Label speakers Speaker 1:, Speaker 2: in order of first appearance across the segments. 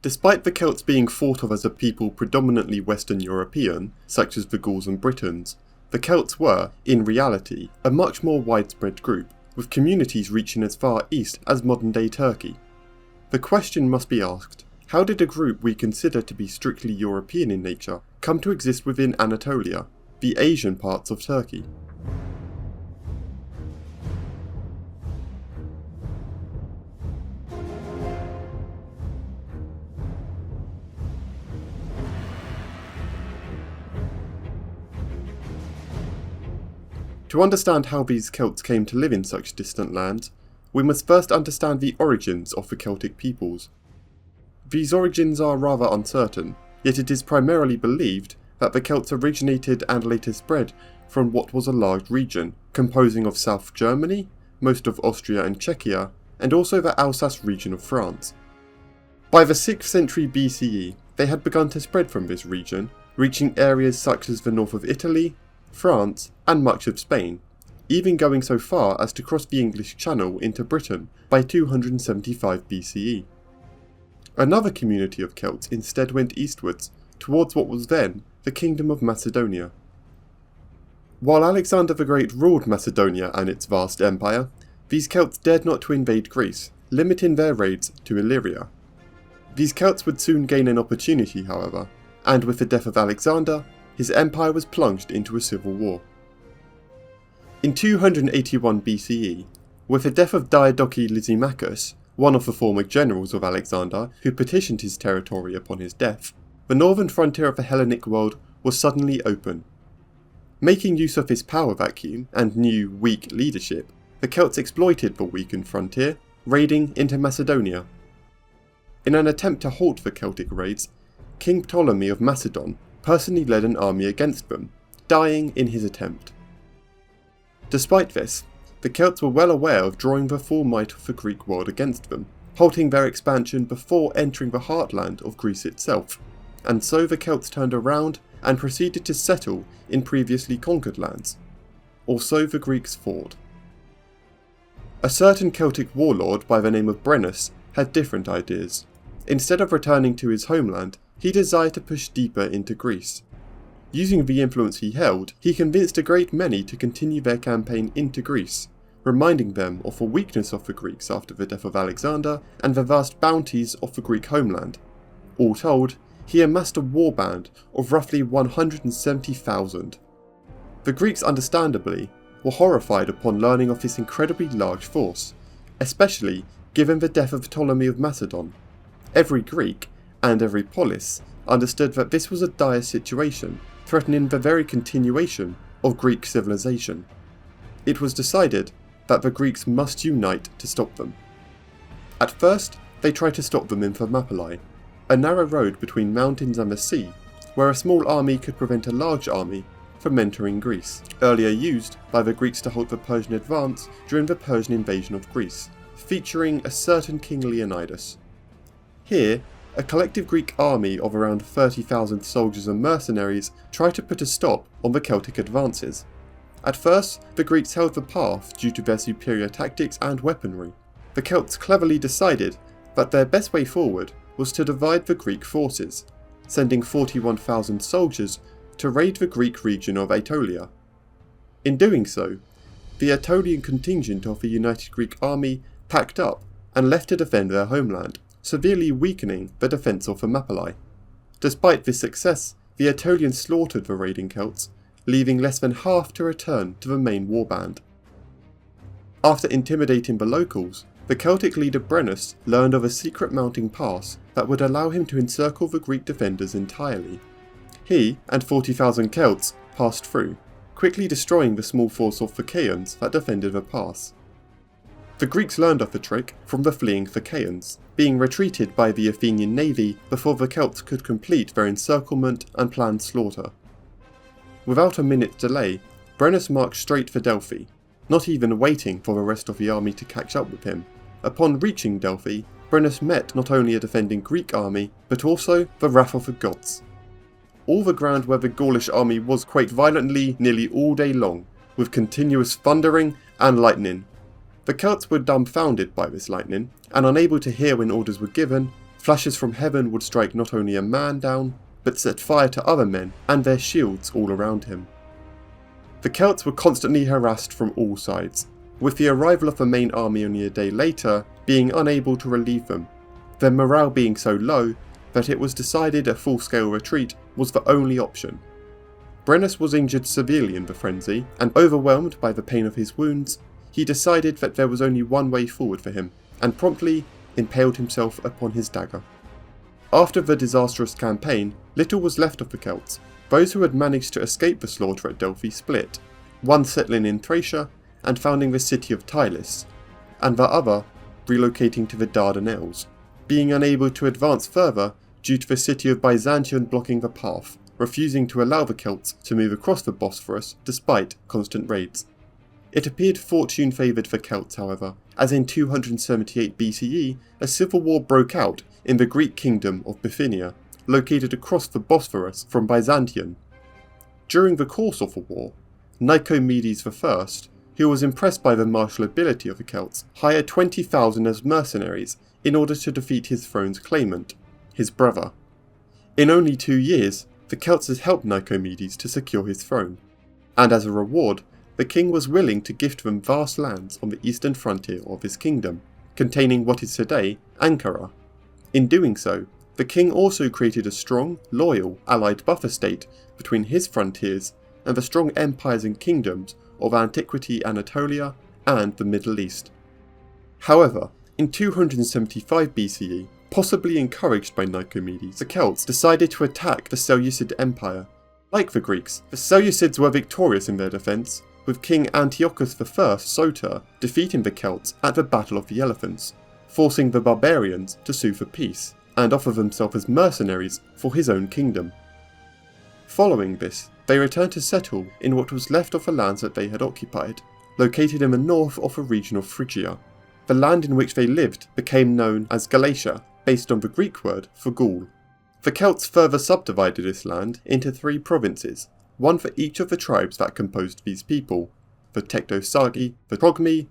Speaker 1: Despite the Celts being thought of as a people predominantly Western European, such as the Gauls and Britons, the Celts were, in reality, a much more widespread group, with communities reaching as far east as modern-day Turkey. The question must be asked, how did a group we consider to be strictly European in nature come to exist within Anatolia, the Asian parts of Turkey? To understand how these Celts came to live in such distant lands, we must first understand the origins of the Celtic peoples. These origins are rather uncertain, yet it is primarily believed that the Celts originated and later spread from what was a large region, composing of South Germany, most of Austria and Czechia, and also the Alsace region of France. By the 6th century BCE, they had begun to spread from this region, reaching areas such as the north of Italy, France, and much of Spain, even going so far as to cross the English Channel into Britain by 275 BCE. Another community of Celts instead went eastwards, towards what was then the Kingdom of Macedonia. While Alexander the Great ruled Macedonia and its vast empire, these Celts dared not to invade Greece, limiting their raids to Illyria. These Celts would soon gain an opportunity, however, and with the death of Alexander, his empire was plunged into a civil war. In 281 BCE, with the death of Diadochi LYSIMACHUS, one of the former generals of Alexander who petitioned his territory upon his death, the northern frontier of the Hellenic world was suddenly open. Making use of this power vacuum and new, weak leadership, the Celts exploited the weakened frontier, raiding into Macedonia. In an attempt to halt the Celtic raids, King Ptolemy of Macedon personally led an army against them, dying in his attempt. Despite this, the Celts were well aware of drawing the full might of the Greek world against them, halting their expansion before entering the heartland of Greece itself, and so the Celts turned around and proceeded to settle in previously conquered lands. Also the Greeks fought. A certain Celtic warlord by the name of Brennus had different ideas. Instead of returning to his homeland, he desired to push deeper into Greece. Using the influence he held, he convinced a great many to continue their campaign into Greece, reminding them of the weakness of the Greeks after the death of Alexander and the vast bounties of the Greek homeland. All told, he amassed a warband of roughly 170,000. The Greeks understandably were horrified upon learning of this incredibly large force, especially given the death of Ptolemy of Macedon. Every Greek, and every polis, understood that this was a dire situation, threatening the very continuation of Greek civilization. It was decided that the Greeks must unite to stop them. At first, they tried to stop them in Thermopylae, a narrow road between mountains and the sea, where a small army could prevent a large army from entering Greece, earlier used by the Greeks to halt the Persian advance during the Persian invasion of Greece, featuring a certain King Leonidas. Here, a collective Greek army of around 30,000 soldiers and mercenaries tried to put a stop on the Celtic advances. At first, the Greeks held the path due to their superior tactics and weaponry. The Celts cleverly decided that their best way forward was to divide the Greek forces, sending 41,000 soldiers to raid the Greek region of Anatolia. In doing so, the Aetolian contingent of the United Greek Army packed up and left to defend their homeland, severely weakening the defence of Thermopylae. Despite this success, the Aetolians slaughtered the raiding Celts, leaving less than half to return to the main warband. After intimidating the locals, the Celtic leader Brennus learned of a secret mounting pass that would allow him to encircle the Greek defenders entirely. He and 40,000 Celts passed through, quickly destroying the small force of Phaeacians that defended the pass. The Greeks learned of the trick from the fleeing Phaeacians, being retreated by the Athenian navy before the Celts could complete their encirclement and planned slaughter. Without a minute's delay, Brennus marched straight for Delphi, not even waiting for the rest of the army to catch up with him. Upon reaching Delphi, Brennus met not only a defending Greek army, but also the wrath of the gods. All the ground where the Gaulish army was quaked violently nearly all day long, with continuous thundering and lightning. The Celts were dumbfounded by this lightning, and unable to hear when orders were given, Flashes from heaven would strike not only a man down, but set fire to other men and their shields all around him. The Celts were constantly harassed from all sides, with the arrival of the main army only a day later being unable to relieve them, their morale being so low that it was decided a full-scale retreat was the only option. Brennus was injured severely in the frenzy, and overwhelmed by the pain of his wounds, he decided that there was only one way forward for him, and promptly impaled himself upon his dagger. After the disastrous campaign, little was left of the Celts. Those who had managed to escape the slaughter at Delphi split, one settling in Thracia and founding the city of Tylis, and the other relocating to the Dardanelles, being unable to advance further due to the city of Byzantium blocking the path, refusing to allow the Celts to move across the Bosphorus despite constant raids. It appeared fortune favoured the Celts, however, as in 278 BCE a civil war broke out in the Greek kingdom of Bithynia, located across the Bosphorus from Byzantium. During the course of the war, NIKOMEDES I, who was impressed by the martial ability of the Celts, hired 20,000 as mercenaries in order to defeat his throne's claimant, his brother. In only 2 years, the Celts had helped NIKOMEDES to secure his throne, and as a reward, the king was willing to gift them vast lands on the eastern frontier of his kingdom, containing what is today Ankara. In doing so, the king also created a strong, loyal, allied buffer state between his frontiers and the strong empires and kingdoms of antiquity Anatolia and the Middle East. However, in 275 BCE, possibly encouraged by NIKOMEDES, the Celts decided to attack the Seleucid Empire. Like the Greeks, the Seleucids were victorious in their defence, with King Antiochus I Soter defeating the Celts at the Battle of the Elephants, forcing the barbarians to sue for peace, and offer themselves as mercenaries for his own kingdom. Following this, they returned to settle in what was left of the lands that they had occupied, located in the north of the region of Phrygia. The land in which they lived became known as Galatia, based on the Greek word for Gaul. The Celts further subdivided this land into 3 provinces, one for each of the tribes that composed these people, the Tectosagi, the Progmi,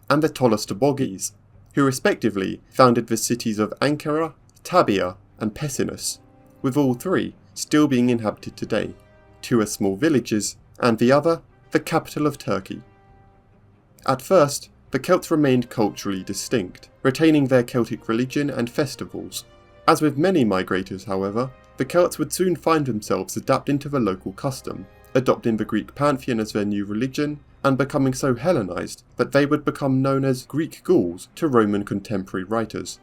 Speaker 1: and the Tolostoboges, who respectively founded the cities of Ankara, Tabia, and Pessinus, with all 3 still being inhabited today, 2 as small villages, and the other the capital of Turkey. At first, the Celts remained culturally distinct, retaining their Celtic religion and festivals. As with many migrators, however, the Celts would soon find themselves adapting to the local custom, adopting the Greek pantheon as their new religion, and becoming so Hellenized that they would become known as Greek Gauls to Roman contemporary writers.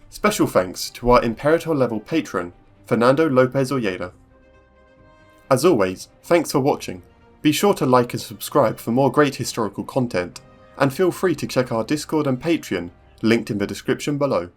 Speaker 1: Special thanks to our Imperator level patron, Fernando Lopez Ojeda. As always, thanks for watching. Be sure to like and subscribe for more great historical content, and feel free to check our Discord and Patreon, linked in the description below.